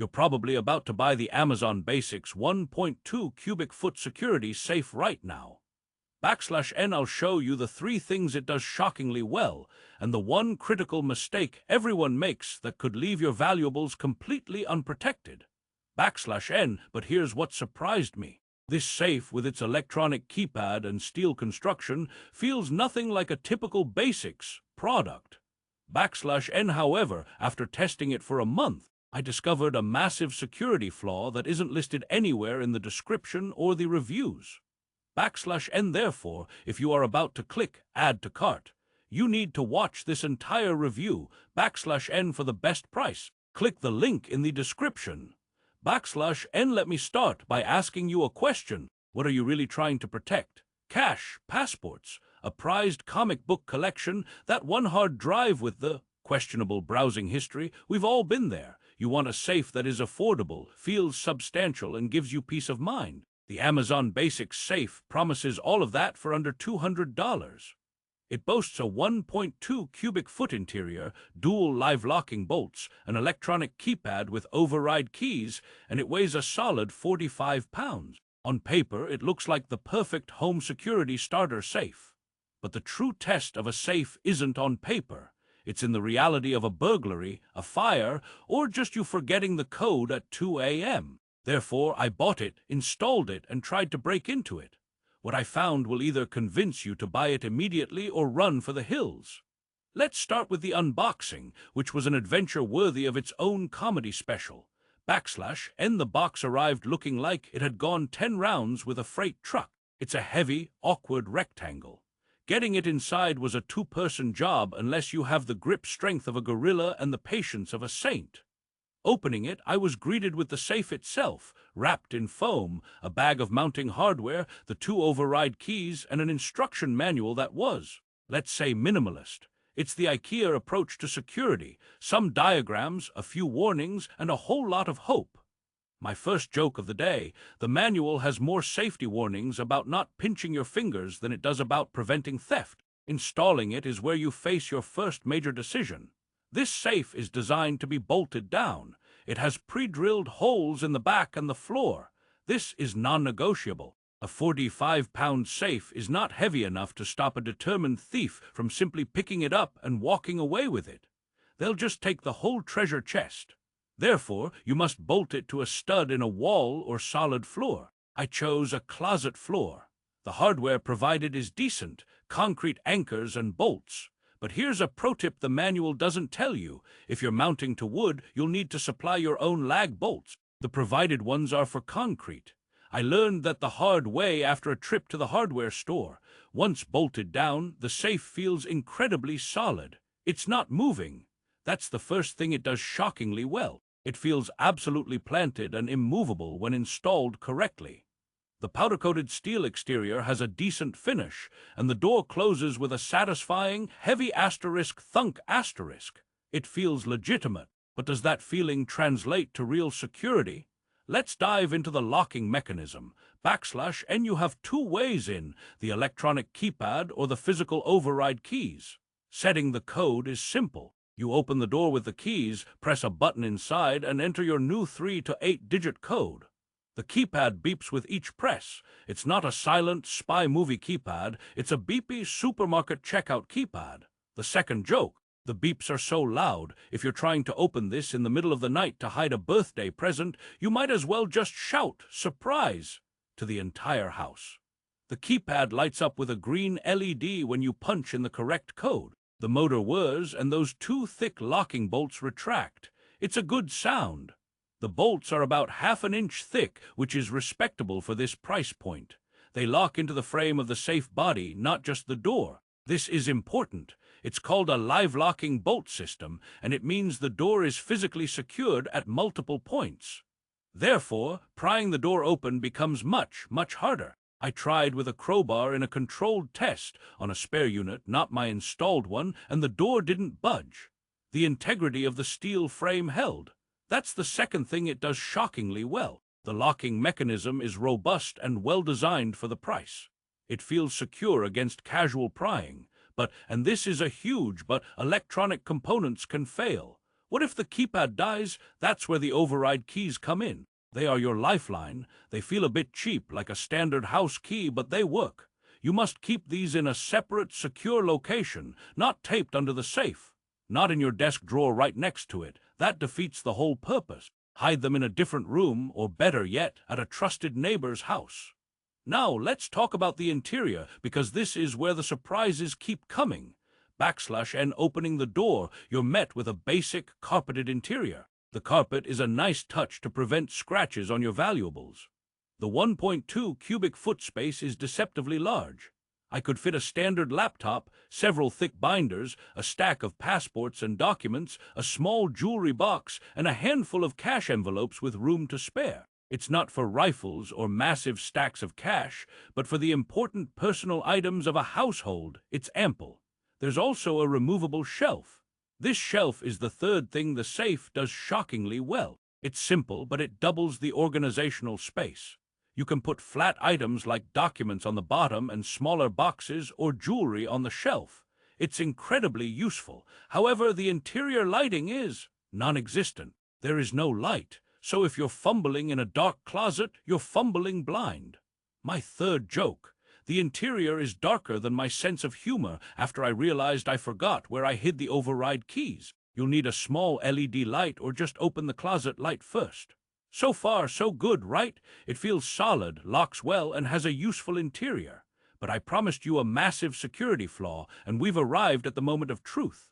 You're probably about to buy the Amazon Basics 1.2 cubic foot security safe right now. \n I'll show you the 3 things it does shockingly well, and the one critical mistake everyone makes that could leave your valuables completely unprotected. \n But here's what surprised me. This safe, with its electronic keypad and steel construction, feels nothing like a typical Basics product. \n However, after testing it for a month, I discovered a massive security flaw that isn't listed anywhere in the description or the reviews. \n Therefore, if you are about to click Add to Cart, you need to watch this entire review. \n For the best price, click the link in the description. \n Let me start by asking you a question. What are you really trying to protect? Cash, passports, a prized comic book collection, that one hard drive with the questionable browsing history? We've all been there. You want a safe that is affordable, feels substantial, and gives you peace of mind. The Amazon Basics safe promises all of that for under $200. It boasts a 1.2 cubic foot interior, dual live locking bolts, an electronic keypad with override keys, and it weighs a solid 45 pounds. On paper, it looks like the perfect home security starter safe. But the true test of a safe isn't on paper. It's in the reality of a burglary, a fire, or just you forgetting the code at 2 a.m. Therefore, I bought it, installed it, and tried to break into it. What I found will either convince you to buy it immediately or run for the hills. Let's start with the unboxing, which was an adventure worthy of its own comedy special. \n The box arrived looking like it had gone 10 rounds with a freight truck. It's a heavy, awkward rectangle. Getting it inside was a 2-person job unless you have the grip strength of a gorilla and the patience of a saint. Opening it, I was greeted with the safe itself, wrapped in foam, a bag of mounting hardware, the 2 override keys, and an instruction manual that was, let's say, minimalist. It's the IKEA approach to security: some diagrams, a few warnings, and a whole lot of hope. My first joke of the day: the manual has more safety warnings about not pinching your fingers than it does about preventing theft. Installing it is where you face your first major decision. This safe is designed to be bolted down. It has pre-drilled holes in the back and the floor. This is non-negotiable. A 45-pound safe is not heavy enough to stop a determined thief from simply picking it up and walking away with it. They'll just take the whole treasure chest. Therefore, you must bolt it to a stud in a wall or solid floor. I chose a closet floor. The hardware provided is decent: concrete anchors and bolts. But here's a pro tip the manual doesn't tell you. If you're mounting to wood, you'll need to supply your own lag bolts. The provided ones are for concrete. I learned that the hard way after a trip to the hardware store. Once bolted down, the safe feels incredibly solid. It's not moving. That's the first thing it does shockingly well. It feels absolutely planted and immovable when installed correctly. The powder-coated steel exterior has a decent finish, and the door closes with a satisfying, heavy thunk. It feels legitimate, but does that feeling translate to real security? Let's dive into the locking mechanism. \n You have 2 ways in: the electronic keypad or the physical override keys. Setting the code is simple. You open the door with the keys, press a button inside, and enter your new 3 to 8-digit code. The keypad beeps with each press. It's not a silent spy movie keypad, it's a beepy supermarket checkout keypad. The second joke: the beeps are so loud, if you're trying to open this in the middle of the night to hide a birthday present, you might as well just shout "surprise" to the entire house. The keypad lights up with a green LED when you punch in the correct code. The motor whirs, and those 2 thick locking bolts retract. It's a good sound. The bolts are about 1/2 inch thick, which is respectable for this price point. They lock into the frame of the safe body, not just the door. This is important. It's called a live locking bolt system, and it means the door is physically secured at multiple points. Therefore, prying the door open becomes much, much harder. I tried with a crowbar in a controlled test on a spare unit, not my installed one, and the door didn't budge. The integrity of the steel frame held. That's the second thing it does shockingly well. The locking mechanism is robust and well-designed for the price. It feels secure against casual prying. And this is a huge, but electronic components can fail. What if the keypad dies? That's where the override keys come in. They are your lifeline. They feel a bit cheap, like a standard house key, but they work. You must keep these in a separate, secure location, not taped under the safe, not in your desk drawer right next to it. That defeats the whole purpose. Hide them in a different room, or better yet, at a trusted neighbor's house. Now, let's talk about the interior, because this is where the surprises keep coming. And opening the door, you're met with a basic carpeted interior. The carpet is a nice touch to prevent scratches on your valuables. The 1.2 cubic foot space is deceptively large. I could fit a standard laptop, several thick binders, a stack of passports and documents, a small jewelry box, and a handful of cash envelopes with room to spare. It's not for rifles or massive stacks of cash, but for the important personal items of a household. It's ample. There's also a removable shelf. This shelf is the third thing the safe does shockingly well. It's simple, but it doubles the organizational space. You can put flat items like documents on the bottom and smaller boxes or jewelry on the shelf. It's incredibly useful. However, the interior lighting is non-existent. There is no light, so if you're fumbling in a dark closet, you're fumbling blind. My third joke. The interior is darker than my sense of humor after I realized I forgot where I hid the override keys. You'll need a small LED light or just open the closet light first. So far, so good, right? It feels solid, locks well, and has a useful interior. But I promised you a massive security flaw, and we've arrived at the moment of truth.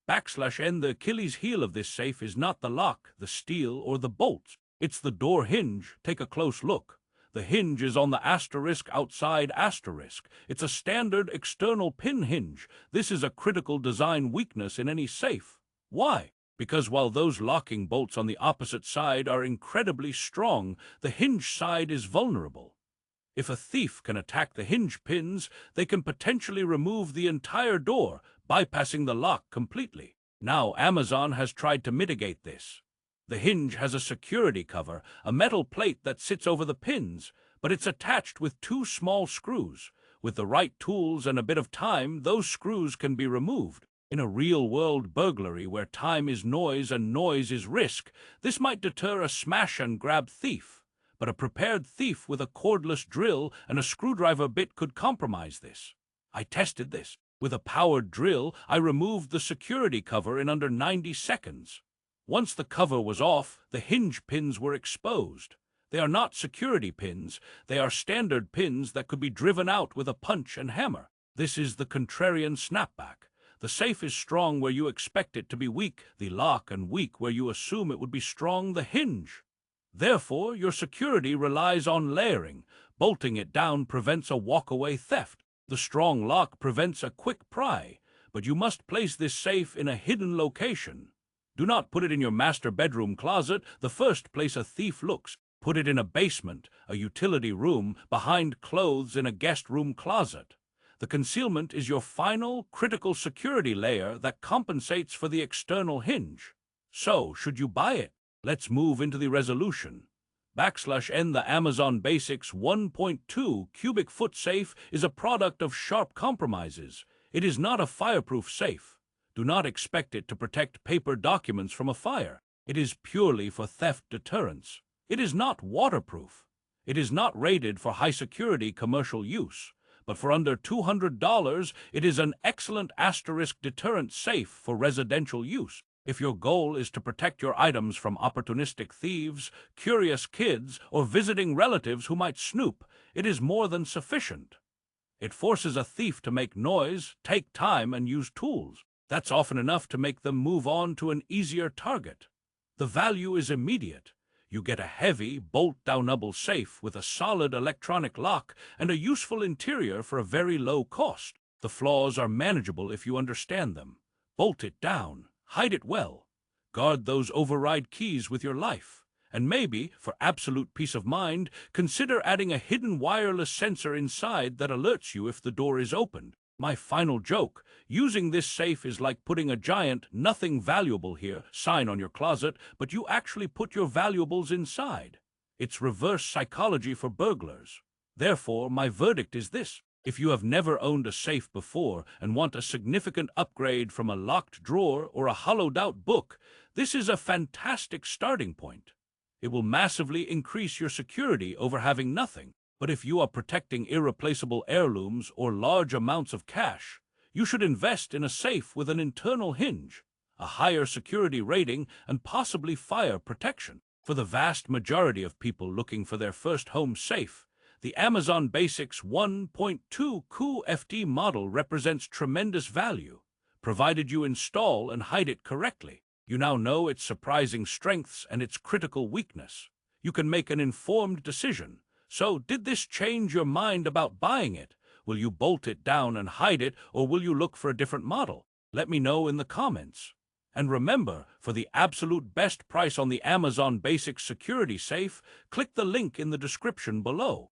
The Achilles heel of this safe is not the lock, the steel, or the bolts. It's the door hinge. Take a close look. The hinge is on the asterisk outside asterisk. It's a standard external pin hinge. This is a critical design weakness in any safe. Why? Because while those locking bolts on the opposite side are incredibly strong, the hinge side is vulnerable. If a thief can attack the hinge pins, they can potentially remove the entire door, bypassing the lock completely. Now, Amazon has tried to mitigate this. The hinge has a security cover, a metal plate that sits over the pins, but it's attached with two small screws. With the right tools and a bit of time, those screws can be removed. In a real-world burglary where time is noise and noise is risk, this might deter a smash-and-grab thief. But a prepared thief with a cordless drill and a screwdriver bit could compromise this. I tested this. With a powered drill, I removed the security cover in under 90 seconds. Once the cover was off, the hinge pins were exposed. They are not security pins. They are standard pins that could be driven out with a punch and hammer. This is the contrarian snapback. The safe is strong where you expect it to be weak, the lock, and weak where you assume it would be strong, the hinge. Therefore, your security relies on layering. Bolting it down prevents a walk-away theft. The strong lock prevents a quick pry. But you must place this safe in a hidden location. Do not put it in your master bedroom closet, the first place a thief looks. Put it in a basement, a utility room, behind clothes in a guest room closet. The concealment is your final, critical security layer that compensates for the external hinge. So, should you buy it? Let's move into the resolution. The Amazon Basics 1.2 cubic foot safe is a product of sharp compromises. It is not a fireproof safe. Do not expect it to protect paper documents from a fire. It is purely for theft deterrence. It is not waterproof. It is not rated for high-security commercial use. But for under $200, it is an excellent asterisk deterrent safe for residential use. If your goal is to protect your items from opportunistic thieves, curious kids, or visiting relatives who might snoop, it is more than sufficient. It forces a thief to make noise, take time, and use tools. That's often enough to make them move on to an easier target. The value is immediate. You get a heavy, bolt-downable safe with a solid electronic lock and a useful interior for a very low cost. The flaws are manageable if you understand them. Bolt it down. Hide it well. Guard those override keys with your life. And maybe, for absolute peace of mind, consider adding a hidden wireless sensor inside that alerts you if the door is opened. My final joke, using this safe is like putting a giant "nothing valuable here" sign on your closet, but you actually put your valuables inside. It's reverse psychology for burglars. Therefore, my verdict is this. If you have never owned a safe before and want a significant upgrade from a locked drawer or a hollowed-out book, This is a fantastic starting point. It will massively increase your security over having nothing. But if you are protecting irreplaceable heirlooms or large amounts of cash, you should invest in a safe with an internal hinge, a higher security rating, and possibly fire protection. For the vast majority of people looking for their first home safe, the Amazon Basics 1.2 QFD model represents tremendous value, provided you install and hide it correctly. You now know its surprising strengths and its critical weakness. You can make an informed decision. So, did this change your mind about buying it? Will you bolt it down and hide it, or will you look for a different model? Let me know in the comments. And remember, for the absolute best price on the Amazon Basics Security Safe, click the link in the description below.